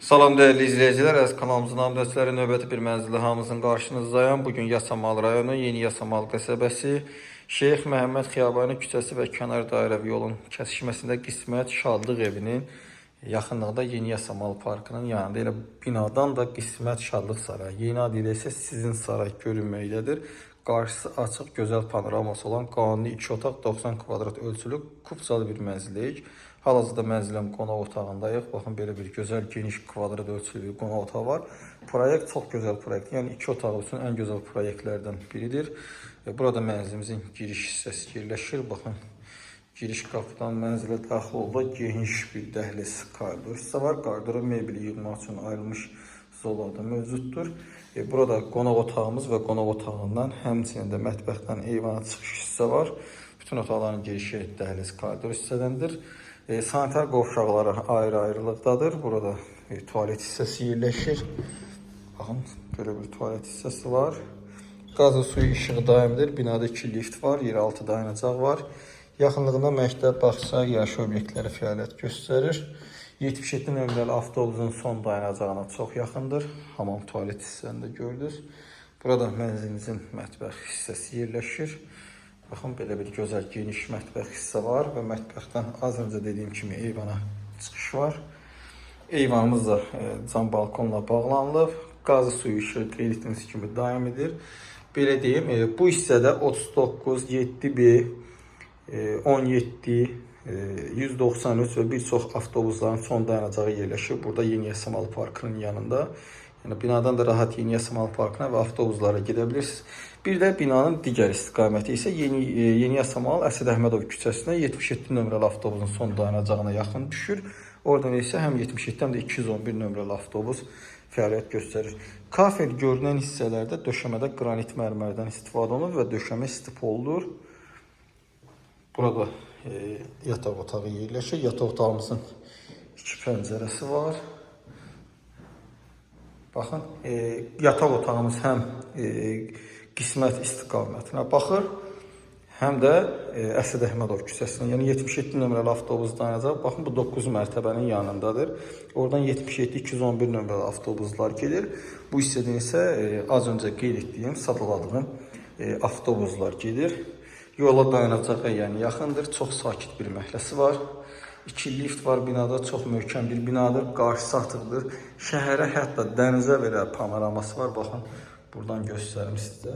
Salam değerli izleyiciler, əziz kanalımızın hamdəsləri növbəti bir mənzildə hamımızın qarşınızdayım. Bugün Yasamal rayonu, Yeni Yasamal qəsəbəsi, Şeyx Məhəmməd Xiyabanı küçəsi və kənar dairəvi yolun kəsişməsində Qismət Şadlıq evinin yaxınlıqda Yeni Yasamal parkının yanında elə binadan da Qismət Şadlıq sarayı, yeni adı ilə isə Sizin saray görünməkdədir. Qarşısı açıq, gözəl panoraması olan qanuni 2 otaq 90 kvadrat ölçülü kupçalı bir mənzildəyik. Hal-hazırda mənzilin qonaq otağındayıq. Baxın, belə bir gözəl, geniş kvadrat ölçülü bir qonaq otağı var. Proyekt çox gözəl proyektdir. Yəni 2 otaq üçün ən gözəl proyektlərdən biridir. Burada mənzilimizin giriş hissəsi yerləşir. Baxın, giriş qapıdan mənzilə daxil oldu. Geniş bir dəhliz koridor hissə var. Koridora mebeli yığmaq üçün ayrılmış zollar da mövcuddur. Burada qonaq otağımız və qonaq otağından həmçinin də mətbəxdən eyvana çıxış hissə var. Bütün otaqların girişi dəhliz koridor hissədəndir. Sanitar qovşaqları ayrı-ayrılıqdadır. Burada tualet hissəsi yerləşir. Baxın, belə bir tualet hissəsi var. Qazı suyu işığı daimidir. Binada 2 lift var, yeraltı dayanacaq var. Yaxınlığında məktəb, bağça, yaşayış obyektləri fəaliyyət göstərir. 77 nömrəli avtobusun son dayanacağına çox yaxındır. Hamam tualet hissəsini də gördünüz. Burada mənzilimizin mətbəx hissəsi yerləşir. Baxın, belə bir gözəl geniş mətbəx hissə var və mətbəxdən az öncə dediyim kimi eyvana çıxış var. Eyvanımız da cam balkonla bağlanılıb. Qazı suyu işığı qeyd etdiyimiz kimi daimidir. Belə deyim, bu hissədə 39, 7B, 17, 193 və bir çox avtobusların son dayanacağı yerləşir. Burada Yeni Yasamal parkının yanında. Yəni binadan da rahat Yeni Yasamal parkına və avtobuslara gedə bilirsiniz. Bir də binanın digər istiqaməti isə Yeni Yasamal Əsəd Əhmədov küçəsinə 77 nömrəli avtobusun son dayanacağına yaxın düşür. Oradan isə həm 77, həm də 211 nömrəli avtobus fəaliyyət göstərir. Kafel görünən hissələrdə döşəmədə qranit mərmərdən istifadə olunur və döşəmə stipoldur. Burada yataq otağı yerləşir. Yataq otağımızın 2 pəncərəsi var. Baxın, yataq otağımız həm Qismət istiqamətinə baxır, həm də Əsəd Əhmədov küçəsinə, yəni 77 nömrəli avtobus dayanacaq. Baxın, bu 9 mərtəbənin yanındadır. Oradan 77-211 nömrəli avtobuslar gedir. Bu hissədən isə az öncə qeyd etdiyim, sadaladığım avtobuslar gedir. Yola dayanacağa yəni yaxındır. Çox sakit bir məhəlləsi var. 2 lift var binada. Çox möhkəm bir binadır. Qarşısı atıqdır. Şəhərə, hətta dənizə belə panoraması var. Baxın, buradan göstərim sizə.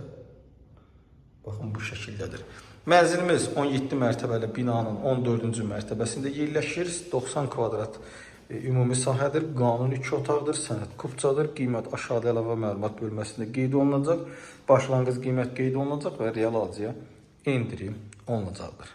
Baxın, bu şəkildədir. Mənzilimiz 17 mərtəbəli binanın 14-cü mərtəbəsində yerləşir. 90 kvadrat ümumi sahədir. Qanuni 2 otaqdır. Sənəd kupçadır. Qiymət aşağıda əlavə məlumat bölməsində qeyd olunacaq. Başlanğıc qiymət qeyd olunacaq və real alıcıya endirim olunacaqdır.